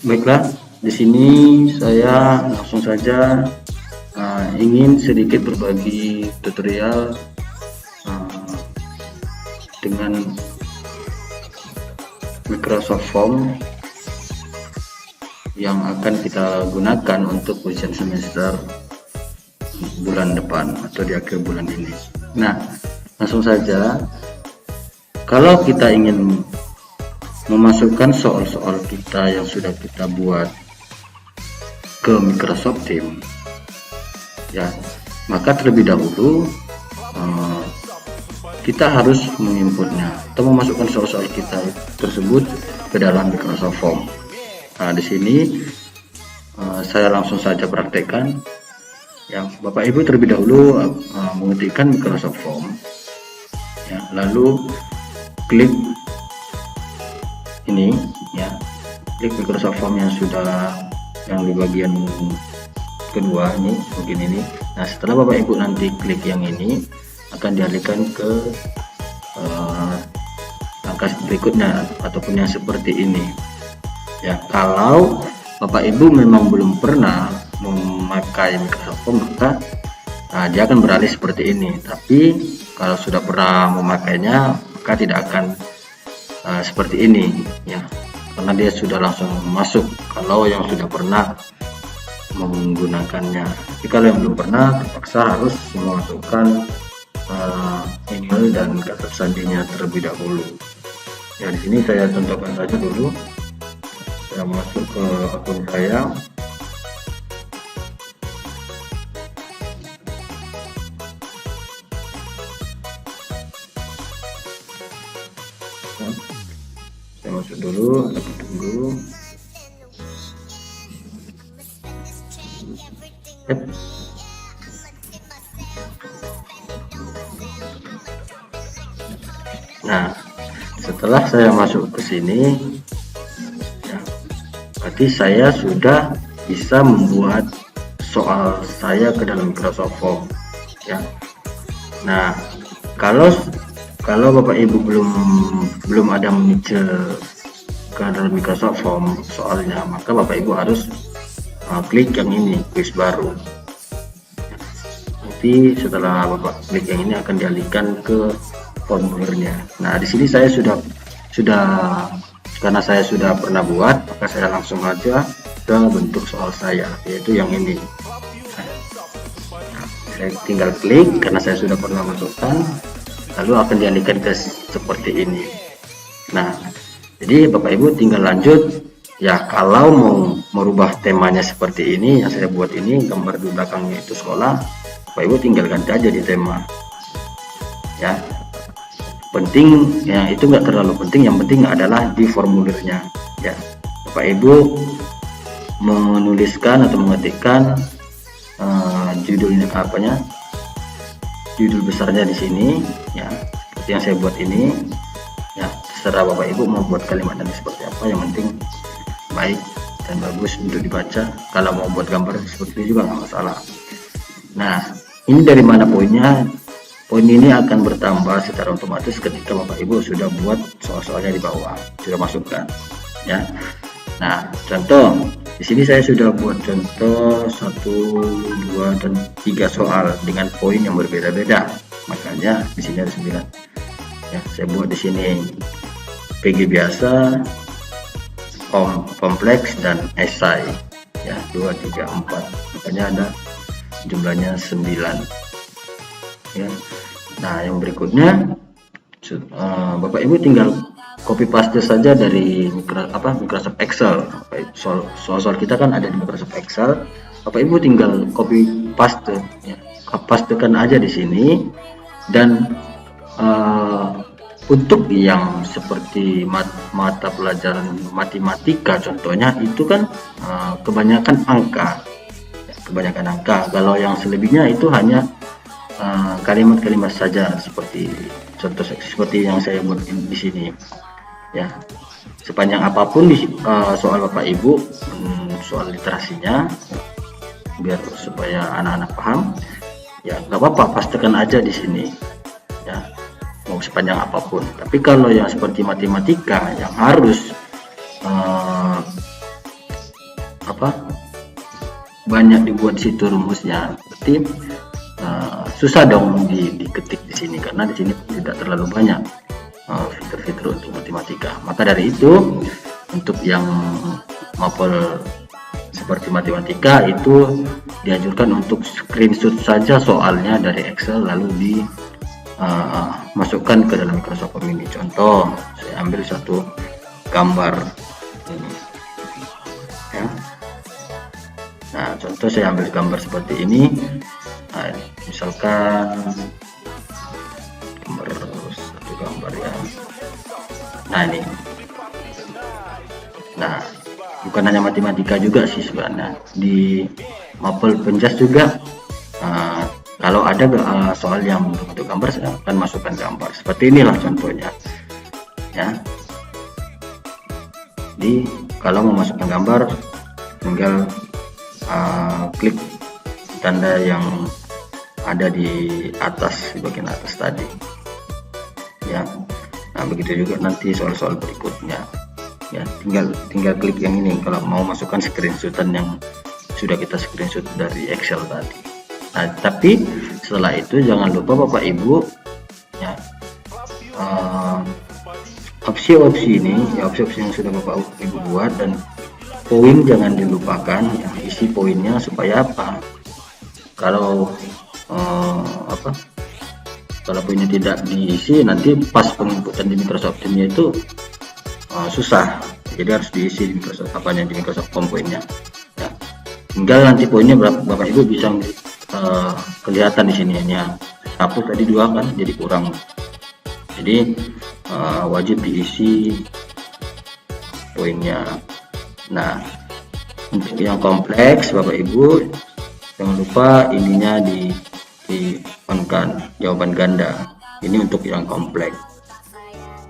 Baiklah, di sini saya langsung saja ingin sedikit berbagi tutorial dengan Microsoft Form yang akan kita gunakan untuk ujian semester bulan depan atau di akhir bulan ini. Nah, langsung saja, kalau kita ingin memasukkan soal-soal kita yang sudah kita buat ke Microsoft Teams, ya, maka terlebih dahulu kita harus menginputnya atau memasukkan soal-soal kita tersebut ke dalam Microsoft Form. Nah, di sini saya langsung saja praktekkan. Ya, Bapak Ibu terlebih dahulu mengetikkan Microsoft Form, ya, lalu klik ini, ya, klik Microsoft Form yang sudah yang di bagian kedua ini, mungkin ini. Nah, setelah Bapak Ibu nanti klik yang ini, akan dialihkan ke langkah berikutnya ataupun yang seperti ini. Ya, kalau Bapak Ibu memang belum pernah memakai Microsoft Form, maka dia akan beralih seperti ini. Tapi kalau sudah pernah memakainya, maka tidak akan seperti ini, ya, karena dia sudah langsung masuk kalau yang sudah pernah menggunakannya. Tapi kalau yang belum pernah, terpaksa harus memasukkan email dan kata sandinya terlebih dahulu. Ya, di sini saya contohkan saja dulu. Saya masuk ke akun saya. Saya masuk dulu, tapi tunggu. Nah, setelah saya masuk ke sini, ya, berarti saya sudah bisa membuat soal saya ke dalam Microsoft Form, ya. Nah, kalau Bapak Ibu belum ada muncul ke dalam Microsoft Form soalnya, maka Bapak Ibu harus klik yang ini, kuis baru. Nanti setelah Bapak klik yang ini akan dialihkan ke formulirnya. Nah, di sini saya sudah karena saya sudah pernah buat, maka saya langsung aja ke bentuk soal saya, yaitu yang ini. Nah, saya tinggal klik karena saya sudah pernah masukkan, lalu akan dialihkan ke seperti ini. Nah, jadi Bapak Ibu tinggal lanjut, ya. Kalau mau merubah temanya seperti ini yang saya buat ini, gambar di belakangnya itu sekolah, Bapak Ibu tinggal ganti aja di tema, ya. Penting ya, itu nggak terlalu penting, yang penting adalah di formulirnya, ya. Bapak Ibu menuliskan atau mengetikkan judulnya apanya, judul besarnya di sini, ya, seperti yang saya buat ini, ya. Terserah Bapak Ibu mau buat kalimatnya seperti apa, yang penting baik dan bagus untuk dibaca. Kalau mau buat gambar seperti itu juga nggak masalah. Nah, ini dari mana poinnya? Poin ini akan bertambah secara otomatis ketika Bapak Ibu sudah buat soal-soalnya di bawah, sudah masukkan, ya. Nah, contoh di sini saya sudah buat contoh 1, 2, dan 3 soal dengan poin yang berbeda-beda, makanya di sini ada 9. Ya, saya buat di sini PG biasa, kompleks, dan esai, ya, 2, 3, 4, makanya ada jumlahnya 9, ya. Nah, yang berikutnya Bapak Ibu tinggal copy paste saja dari Microsoft Excel. Soal-soal kita kan ada di Microsoft Excel. Bapak Ibu tinggal copy paste, ya, pastekan aja di sini. Dan untuk yang seperti mata pelajaran matematika contohnya, itu kan kebanyakan angka, ya, kebanyakan angka. Kalau yang selebihnya itu hanya kalimat-kalimat saja, seperti contoh seperti yang saya buat di sini, ya. Sepanjang apapun soal Bapak Ibu, soal literasinya, biar supaya anak-anak paham, ya nggak apa-apa, pastikan aja di sini, ya, mau sepanjang apapun. Tapi kalau yang seperti matematika yang harus apa banyak dibuat situ rumusnya, berarti susah dong diketik di sini karena di sini tidak terlalu banyak fitur-fitur untuk matematika. Maka dari itu untuk yang mapel seperti matematika itu dianjurkan untuk screenshot saja soalnya dari Excel lalu dimasukkan ke dalam Microsoft Form ini. Contoh, saya ambil satu gambar ini ya. Nah, contoh saya ambil gambar seperti ini. Nah, misalkan satu gambar ya. Nah, ini. Nah, bukan hanya matematika juga sih sebenarnya, di mapel penjas juga kalau ada soal yang bentuk gambar saya akan masukkan gambar seperti inilah contohnya ya. Jadi kalau mau masukkan gambar tinggal klik tanda yang ada di atas, di bagian atas tadi ya. Nah, begitu juga nanti soal-soal berikutnya ya, tinggal klik yang ini kalau mau masukkan screenshotan yang sudah kita screenshot dari Excel tadi. Nah, tapi setelah itu jangan lupa Bapak Ibu ya, opsi-opsi ini ya, opsi-opsi yang sudah Bapak Ibu buat, dan poin jangan dilupakan ya, isi poinnya supaya apa, kalau kalau poinnya tidak diisi nanti pas penginputan di Microsoft Teams itu susah. Jadi harus diisi di Microsoft di Microsoft Form poinnya ya. Tinggal nanti poinnya berapa Bapak Ibu bisa kelihatan di sini ya. Hapus tadi 2 kan jadi kurang. Jadi wajib diisi poinnya. Nah, untuk yang kompleks Bapak Ibu jangan lupa ininya di on kan, jawaban ganda. Ini untuk yang kompleks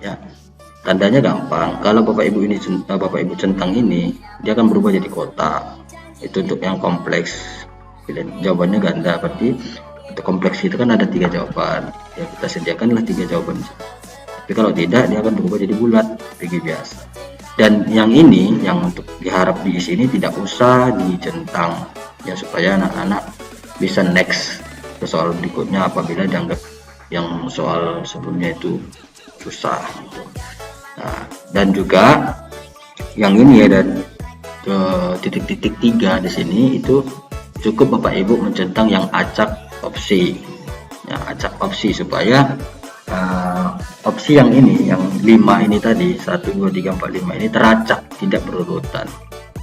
ya. Tandanya gampang. Kalau Bapak Ibu centang ini, dia akan berubah jadi kotak. Itu untuk yang kompleks. Jawabannya ganda, berarti untuk kompleks itu kan ada 3 jawaban. Ya, kita sediakanlah 3 jawaban. Tapi kalau tidak, dia akan berubah jadi bulat, PG biasa. Dan yang ini, yang untuk diharap diisi ini tidak usah dicentang, ya, supaya anak-anak bisa next ke soal berikutnya apabila dianggap yang soal sebelumnya itu susah gitu. Nah, dan juga yang ini ya, dan titik-titik 3 di sini itu cukup Bapak Ibu mencentang yang acak opsi ya, acak opsi supaya opsi yang ini, yang 5 ini tadi 1 2 3 4 5 ini teracak, tidak berurutan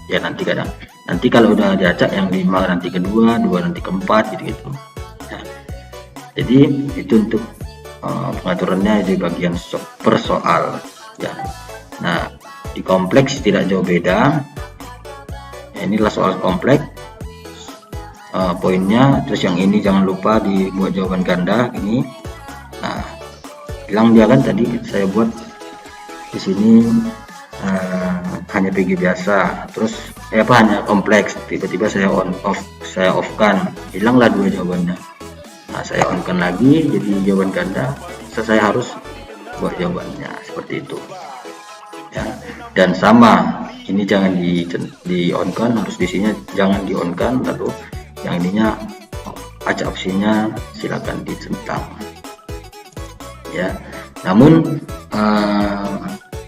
ya. Nanti kalau udah diacak yang 5 nanti kedua, 2 nanti keempat gitu ya. Jadi itu untuk pengaturannya di bagian per soal ya. Nah, di kompleks tidak jauh beda ya, inilah soal kompleks poinnya. Terus yang ini jangan lupa dibuat jawaban ganda ini. Nah, bilang dia kan tadi saya buat di sini hanya PG biasa, terus hanya kompleks, tiba-tiba saya off kan, hilanglah 2 jawabannya. Nah, saya on kan lagi jadi jawaban ganda. Saya harus buat jawabannya seperti itu ya. Dan sama ini jangan di on kan, harus diisinya jangan di on kan, lalu yang ininya acak opsinya silakan dicentang ya. Namun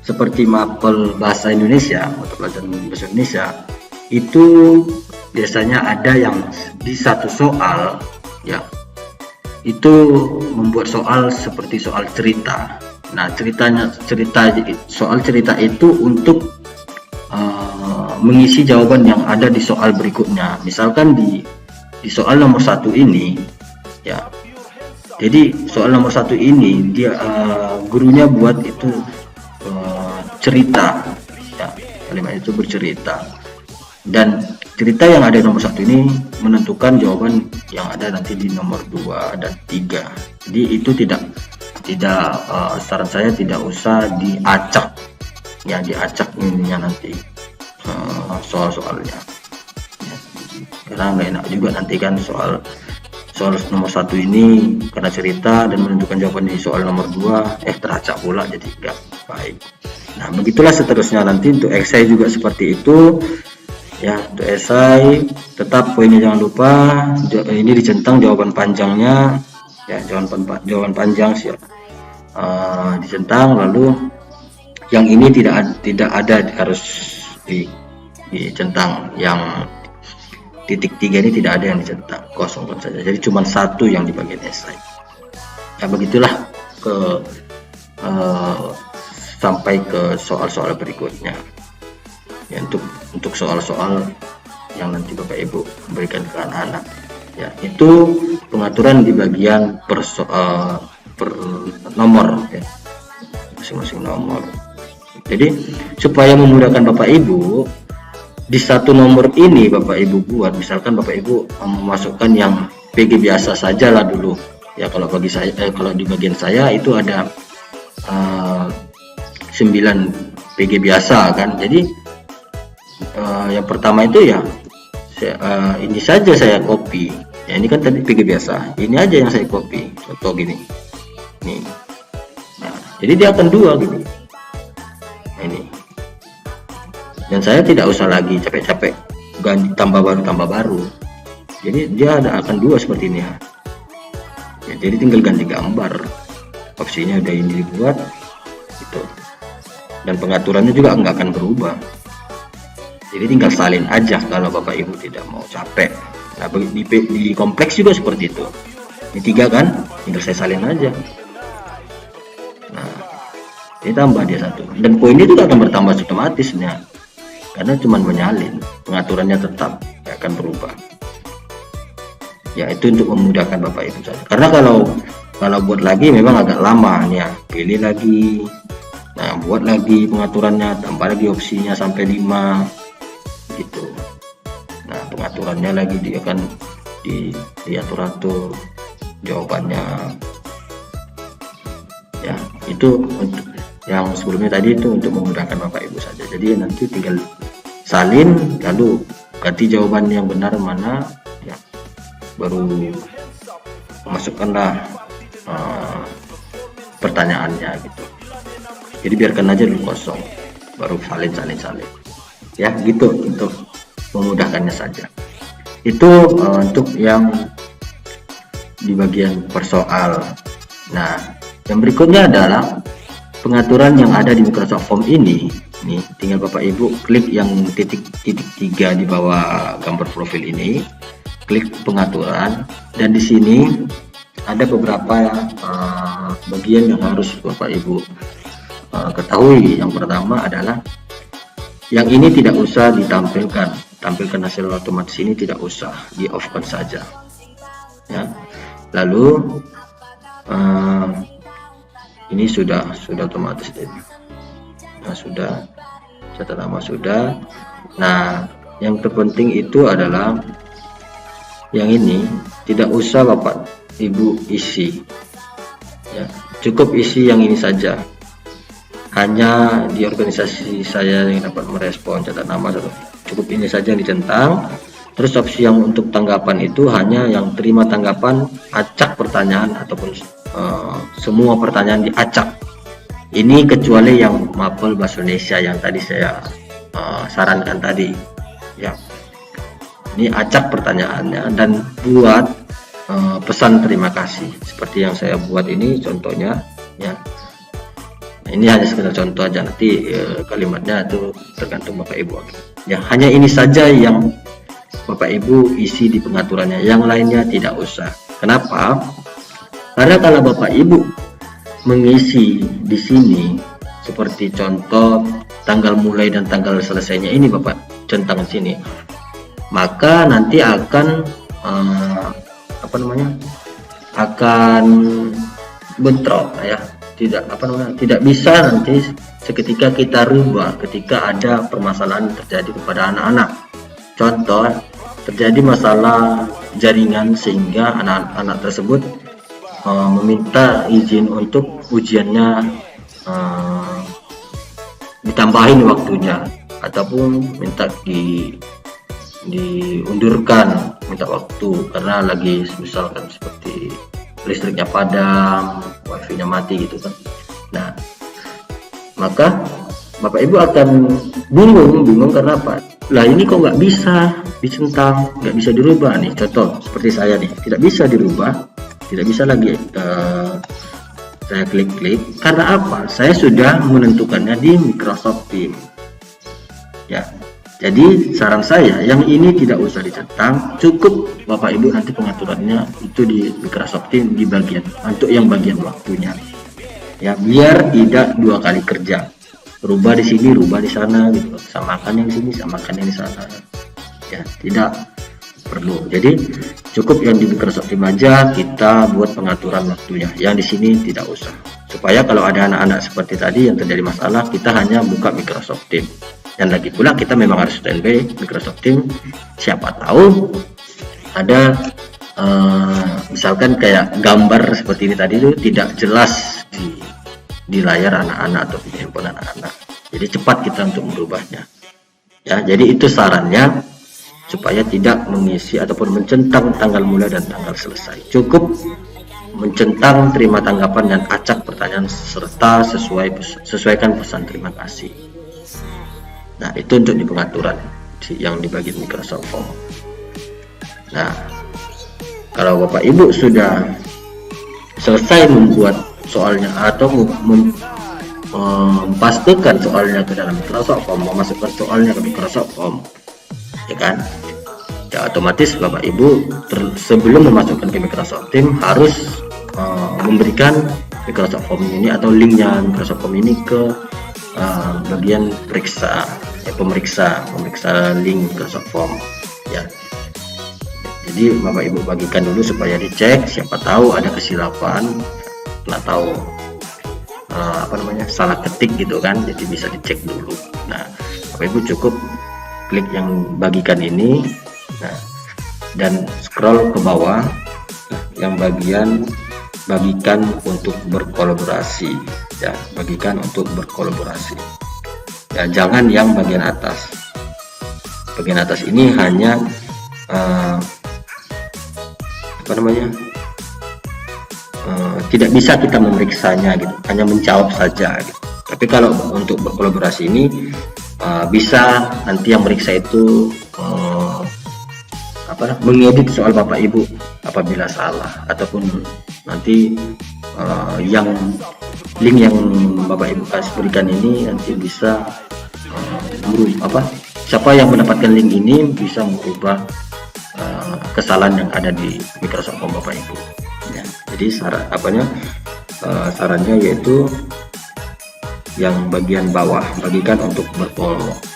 seperti mapel bahasa Indonesia atau pelajaran bahasa Indonesia itu biasanya ada yang di satu soal ya, itu membuat soal seperti soal cerita. Nah, soal cerita itu untuk mengisi jawaban yang ada di soal berikutnya. Misalkan di soal nomor 1 ini ya, jadi soal nomor 1 ini dia gurunya buat itu cerita ya, kalimat itu bercerita, dan cerita yang ada di nomor 1 ini menentukan jawaban yang ada nanti di nomor 2 dan 3. Jadi itu tidak saran saya tidak usah diacak ya, diacak ininya nanti soal-soalnya ya. Karena nggak enak juga nanti kan soal nomor 1 ini karena cerita dan menentukan jawaban di soal nomor 2 teracak pula, jadi nggak baik. Nah, begitulah seterusnya. Nanti untuk esai juga seperti itu ya. Untuk esai tetap poinnya jangan lupa ini dicentang jawaban panjangnya ya, jawaban panjang sih dicentang. Lalu yang ini tidak ada harus dicentang, yang titik 3 ini tidak ada yang dicentang, kosong saja. Jadi cuma satu yang di bagian esai. Ya begitulah sampai ke soal-soal berikutnya ya, untuk soal-soal yang nanti Bapak Ibu berikan ke anak-anak ya. Itu pengaturan di bagian per nomor ya, masing-masing nomor. Jadi supaya memudahkan Bapak Ibu, di satu nomor ini Bapak Ibu buat, misalkan Bapak Ibu memasukkan yang PG biasa saja lah dulu ya. Kalau bagi saya kalau di bagian saya itu ada 9 PG biasa kan. Jadi yang pertama itu ya ini saja saya copy ya. Ini kan tadi PG biasa, ini aja yang saya copy, contoh gini nih. Nah, jadi dia akan 2 gini. Nah, ini, dan saya tidak usah lagi capek-capek ganti tambah baru. Jadi dia akan 2 seperti ini ya. Jadi tinggal ganti gambar, opsinya udah ini dibuat gitu, dan pengaturannya juga nggak akan berubah. Jadi tinggal salin aja kalau Bapak Ibu tidak mau capek. Nah, di kompleks juga seperti itu. Ini 3 kan, tinggal saya salin aja. Nah, ini tambah dia 1, dan poinnya juga akan bertambah otomatis ya, karena cuma menyalin, pengaturannya tetap gak akan berubah. Ya itu untuk memudahkan Bapak Ibu saja. Karena kalau buat lagi memang agak lama nih ya, pilih lagi, nah buat lagi pengaturannya, tambah lagi opsinya sampai 5 gitu. Nah pengaturannya lagi dia akan diatur-atur jawabannya ya. Itu untuk yang sebelumnya tadi itu untuk memudahkan Bapak Ibu saja. Jadi nanti tinggal salin lalu ganti jawaban yang benar mana ya, baru masukkanlah pertanyaannya gitu. Jadi biarkan aja dulu kosong, baru salin ya gitu, untuk memudahkannya saja. Itu untuk yang di bagian persoal. Nah yang berikutnya adalah pengaturan yang ada di Microsoft Form ini. Nih tinggal Bapak Ibu klik yang titik 3 di bawah gambar profil ini, klik pengaturan, dan di sini ada beberapa bagian yang harus Bapak Ibu ketahui. Yang pertama adalah yang ini tidak usah ditampilkan hasil otomatis, ini tidak usah, di off kan saja ya. Lalu ini sudah otomatis ini. Nah sudah, catat nama sudah. Nah yang terpenting itu adalah yang ini tidak usah Bapak Ibu isi ya, cukup isi yang ini saja. Hanya di organisasi saya yang dapat merespon catat nama, cukup ini saja yang dicentang. Terus opsi yang untuk tanggapan itu hanya yang terima tanggapan, acak pertanyaan ataupun semua pertanyaan diacak. Ini kecuali yang mapel bahasa Indonesia yang tadi saya sarankan tadi ya. Ini acak pertanyaannya dan buat pesan terima kasih seperti yang saya buat ini contohnya ya. Ini hanya sekedar contoh aja, nanti kalimatnya itu tergantung Bapak Ibu ya. Hanya ini saja yang Bapak Ibu isi di pengaturannya, yang lainnya tidak usah. Kenapa? Karena kalau Bapak Ibu mengisi di sini seperti contoh tanggal mulai dan tanggal selesainya ini Bapak centang di sini, maka nanti akan akan bentrok ya. Tidak bisa nanti seketika kita rubah ketika ada permasalahan terjadi kepada anak-anak. Contoh, terjadi masalah jaringan sehingga anak-anak tersebut meminta izin untuk ujiannya ditambahin waktunya, ataupun minta diundurkan, minta waktu karena lagi misalkan seperti listriknya padam, wifi-nya mati gitu kan. Nah maka Bapak Ibu akan bingung karena apa? Lah ini kok nggak bisa dicentang, nggak bisa dirubah nih. Contoh seperti saya nih, tidak bisa dirubah, tidak bisa lagi saya klik-klik. Karena apa? Saya sudah menentukannya di Microsoft Teams. Ya, jadi saran saya yang ini tidak usah dicentang, cukup Bapak Ibu nanti pengaturannya itu di Microsoft Teams di bagian untuk yang bagian waktunya. Ya, biar tidak dua kali kerja. Rubah di sini, rubah di sana gitu. Samakan yang di sini, samakan yang di sana. Ya, tidak perlu. Jadi cukup yang di Microsoft Teams aja kita buat pengaturan waktunya. Yang di sini tidak usah. Supaya kalau ada anak-anak seperti tadi yang terjadi masalah, kita hanya buka Microsoft Teams. Dan lagi pula kita memang harus standby Microsoft Teams. Siapa tahu ada misalkan kayak gambar seperti ini tadi itu tidak jelas di layar anak-anak atau di handphone anak-anak. Jadi cepat kita untuk merubahnya. Ya, jadi itu sarannya supaya tidak mengisi ataupun mencentang tanggal mulai dan tanggal selesai. Cukup mencentang terima tanggapan dan acak pertanyaan serta sesuaikan pesan terima kasih. Nah, itu untuk di pengaturan yang di bagian Microsoft Form. Nah, kalau Bapak Ibu sudah selesai membuat soalnya atau mempastikan soalnya ke dalam Microsoft Form, memasukkan soalnya ke Microsoft Form, ya kan? Ya otomatis Bapak Ibu sebelum memasukkan ke Microsoft Teams harus memberikan Microsoft Form ini atau linknya Microsoft Form ini ke bagian pemeriksa link Microsoft Form, ya. Jadi Bapak Ibu bagikan dulu supaya dicek, siapa tahu ada kesilapan atau salah ketik gitu kan, jadi bisa dicek dulu. Nah, Bapak Ibu cukup klik yang bagikan ini, nah, dan scroll ke bawah, nah, yang bagian bagikan untuk berkolaborasi, ya, bagikan untuk berkolaborasi. Ya, jangan yang bagian atas. Bagian atas ini hanya tidak bisa kita memeriksanya gitu, hanya menjawab saja gitu. Tapi kalau untuk berkolaborasi ini bisa nanti yang meriksa itu mengedit soal Bapak Ibu apabila salah, ataupun nanti yang link yang Bapak Ibu berikan ini nanti bisa siapa yang mendapatkan link ini bisa merubah kesalahan yang ada di Microsoft Form Bapak Ibu. Ya, jadi sarannya yaitu yang bagian bawah, bagikan untuk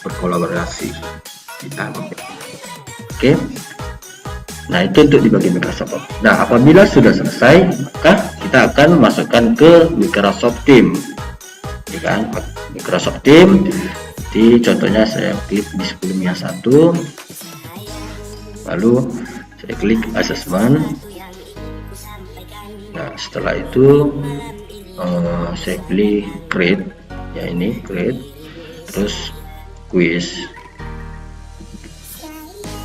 berkolaborasi. Oke. Nah, itu untuk di bagian Microsoft Form. Nah, apabila sudah selesai, maka kita akan masukkan ke Microsoft Teams. Ya kan? Microsoft Teams. Jadi contohnya saya klik di sebelumnya 1, lalu saya klik assessment. Nah, setelah itu saya klik create, ya ini create, terus quiz.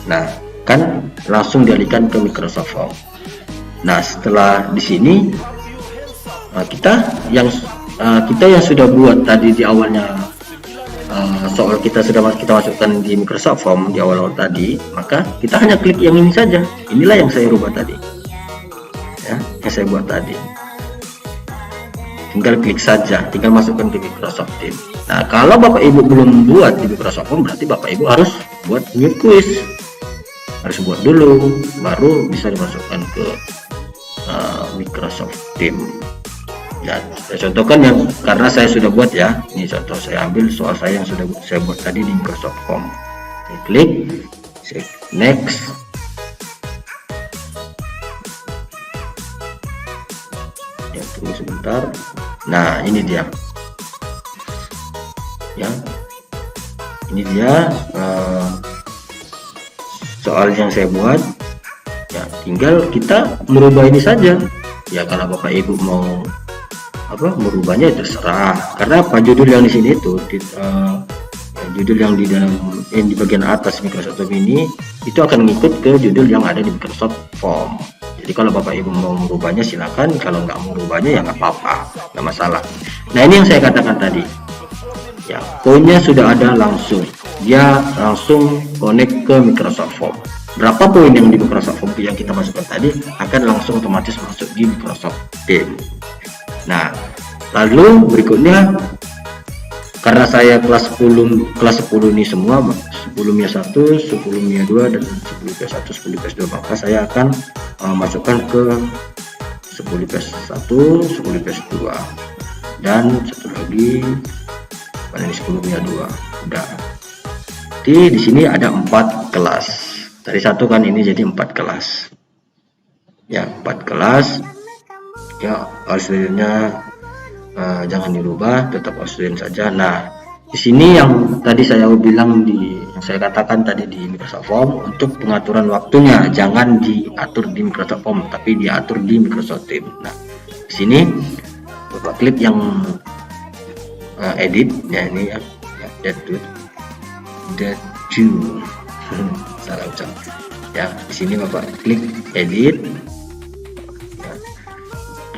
Nah, kan langsung dialihkan ke Microsoft Form. Nah, setelah di sini kita yang sudah buat tadi di awalnya, soal kita masukkan di Microsoft Form di awal tadi, maka kita hanya klik yang ini saja. Inilah yang saya rubah tadi, ya, yang saya buat tadi. Tinggal klik saja, tinggal masukkan ke Microsoft Teams. Nah, kalau Bapak Ibu belum buat di Microsoft Form, berarti Bapak Ibu harus buat new quiz, harus buat dulu, baru bisa dimasukkan ke Microsoft Teams. Ya, saya contohkan yang karena saya sudah buat, ya. Ini contoh saya ambil soal saya yang sudah saya buat tadi di Microsoft Form. Saya klik, saya next. Ya, tunggu sebentar. Nah, ini dia. Ya, ini dia soal yang saya buat. Ya, tinggal kita merubah ini saja. Ya, kalau Bapak Ibu mau merubahnya terserah, karena apa, judul yang di sini itu judul yang di dalam di bagian atas Microsoft Form ini itu akan ngikut ke judul yang ada di Microsoft Form. Jadi kalau Bapak Ibu mau merubahnya silakan, kalau nggak mau merubahnya ya nggak apa-apa, nggak masalah. Nah, ini yang saya katakan tadi, Ya, poinnya sudah ada langsung, dia langsung connect ke Microsoft Form. Berapa poin yang di Microsoft Form yang kita masukkan tadi akan langsung otomatis masuk di Microsoft Teams. Nah, lalu berikutnya, karena saya kelas 10 ini semua, 10 MIA 1, 10 MIA 2, dan 10 IPS 1, 10 IPS 2, maka saya akan masukkan ke 10 IPS 1, 10 IPS 2, dan satu lagi pada ini 10 MIA 2. Udah. Jadi di sini ada 4 kelas. Dari satu kan ini jadi 4 kelas. Ya, 4 kelas. Ya, Australian-nya jangan dirubah, tetap Australian saja. Nah, di sini yang tadi saya bilang yang saya katakan tadi di Microsoft Form, untuk pengaturan waktunya jangan diatur di Microsoft Form, tapi diatur di Microsoft Teams. Nah, di sini Bapak klik yang edit, ya ini ya, that do salah ucap. Ya, di sini Bapak klik edit.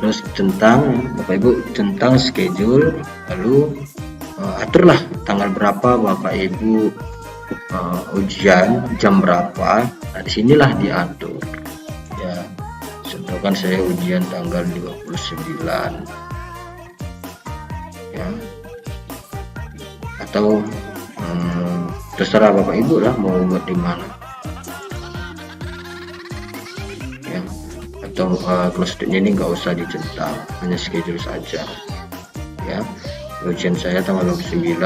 Terus Bapak Ibu centang schedule, lalu aturlah tanggal berapa Bapak Ibu ujian, jam berapa. Nah, disinilah diatur. Ya, contohkan saya ujian tanggal 29. Ya, atau terserah Bapak Ibu lah mau buat di mana. Atau kalau studentnya ini nggak usah dicentang, hanya schedule saja. Ya, ujian saya tanggal 29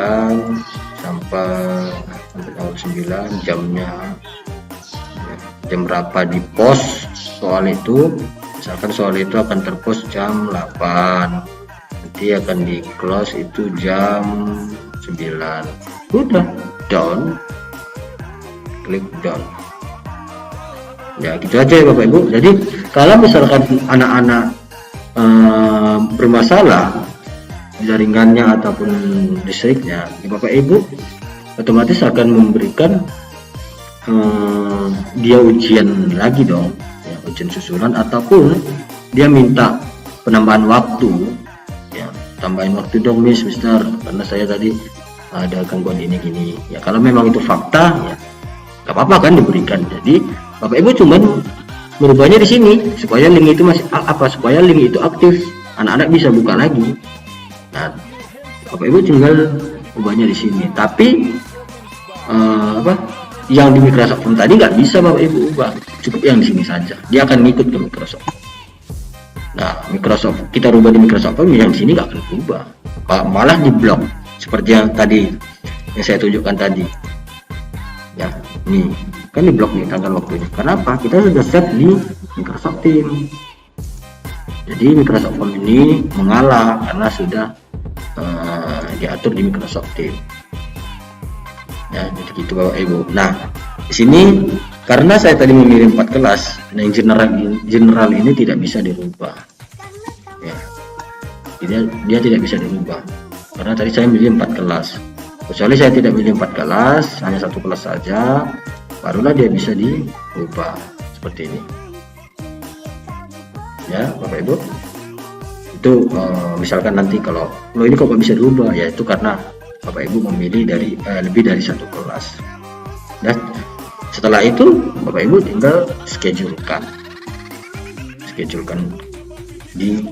sampai tanggal 9, jamnya ya, jam berapa di post soal itu. Misalkan soal itu akan terpost jam 8, nanti akan di close itu jam 9. Udah, down, klik down. Ya, gitu aja ya Bapak Ibu. Jadi kalau misalkan anak-anak bermasalah jaringannya ataupun listriknya, ya Bapak Ibu otomatis akan memberikan dia ujian lagi dong, ya, ujian susulan, ataupun dia minta penambahan waktu, ya, tambahin waktu dong Mister, karena saya tadi ada gangguan ini gini. Ya, kalau memang itu fakta, ya nggak apa-apa kan diberikan. Jadi Bapak Ibu cuman merubahnya di sini supaya link itu supaya link itu aktif, anak-anak bisa buka lagi. Nah, Bapak Ibu tinggal ubahnya di sini. Tapi yang di Microsoft Form tadi nggak bisa Bapak Ibu ubah, cukup yang di sini saja. Dia akan ngikut ke Microsoft. Nah, kita rubah di Microsoft Form, yang di sini nggak akan berubah, malah di blok seperti yang tadi yang saya tunjukkan tadi. Ya, nih kan di blok nih tanggal waktunya. Kenapa? Kita sudah set di Microsoft Teams. Jadi Microsoft Form ini mengalah karena sudah diatur di Microsoft Teams. Ya, jadi gitu Bapak Ibu. Nah, di sini karena saya tadi memilih 4 kelas, nah yang general ini tidak bisa dirubah. Ya, dia tidak bisa dirubah karena tadi saya memilih 4 kelas. Kecuali saya tidak milih 4 kelas, hanya 1 kelas saja, barulah dia bisa diubah seperti ini. Ya Bapak Ibu, itu misalkan nanti kalau ini kok bisa diubah, ya itu karena Bapak Ibu memilih lebih dari 1 kelas. Dan setelah itu Bapak Ibu tinggal schedulekan di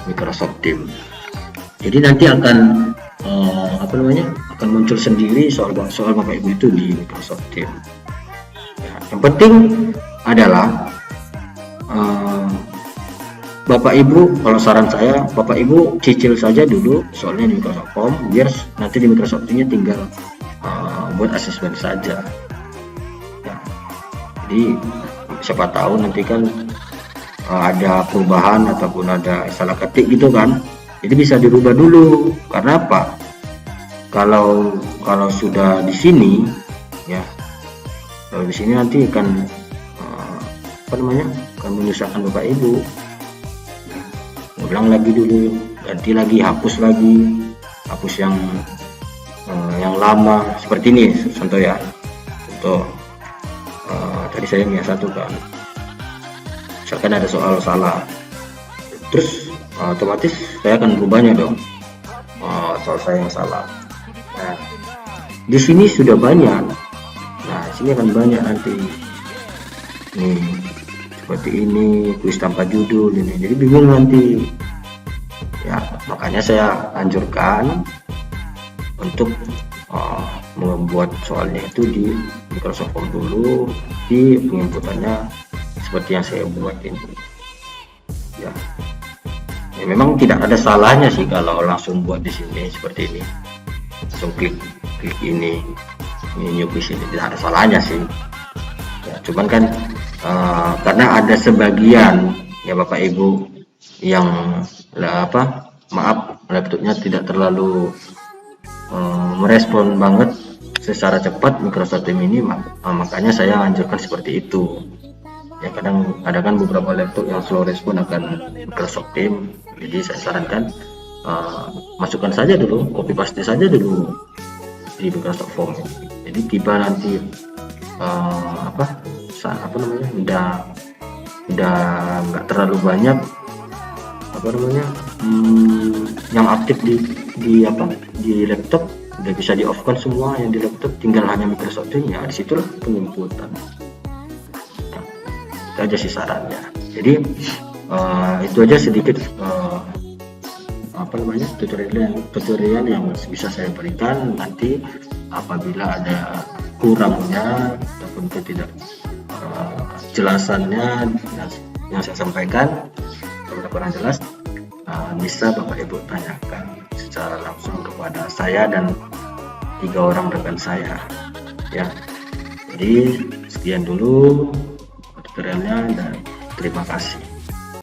Microsoft Teams. Jadi nanti akan akan muncul sendiri soal Bapak Ibu itu di Microsoft Teams. Ya, yang penting adalah Bapak Ibu, kalau saran saya, Bapak Ibu cicil saja dulu soalnya di Microsoft Form, biar nanti di Microsoft Teams tinggal buat asesmen saja. Ya, jadi siapa tahu nanti kan ada perubahan ataupun ada salah ketik gitu kan, jadi bisa dirubah dulu. Karena apa? Kalau sudah di sini, ya, kalau di sini nanti akan akan menyusahkan Bapak Ibu. Ulang lagi dulu, ganti lagi, hapus yang lama seperti ini. Contoh ya, tadi saya MIA 1 kan, misalkan ada soal salah, terus otomatis saya akan berubahnya dong. soal saya yang salah. Nah, di sini sudah banyak. Nah, sini akan banyak nanti nih seperti ini, kuis tanpa judul ini, jadi bingung nanti ya. Makanya saya anjurkan untuk membuat soalnya itu di Microsoft Form dulu, di penginputannya seperti yang saya buat ini ya. Ya memang tidak ada salahnya sih kalau langsung buat di sini seperti ini, langsung klik ini new quiz ini, tidak ada salahnya sih ya. Cuman kan karena ada sebagian ya Bapak Ibu yang maaf, laptopnya tidak terlalu merespon banget secara cepat Microsoft Teams ini, makanya saya anjurkan seperti itu ya. Kadang ada kan beberapa laptop yang slow respon akan Microsoft Teams, jadi saya sarankan masukkan saja dulu, copy paste saja dulu di Microsoft Form. Jadi tiba nanti udah nggak terlalu banyak yang aktif di laptop, udah bisa di off kan semua yang di laptop, tinggal hanya Microsoft Teams ya. Disitulah penginputan ya, itu aja sih sarannya. Jadi itu aja sedikit tutorial yang bisa saya berikan. Nanti apabila ada kurangnya ataupun tidak jelasannya yang saya sampaikan, kalau kurang jelas bisa Bapak Ibu tanyakan secara langsung kepada saya dan 3 orang rekan saya ya. Jadi sekian dulu tutorialnya dan terima kasih.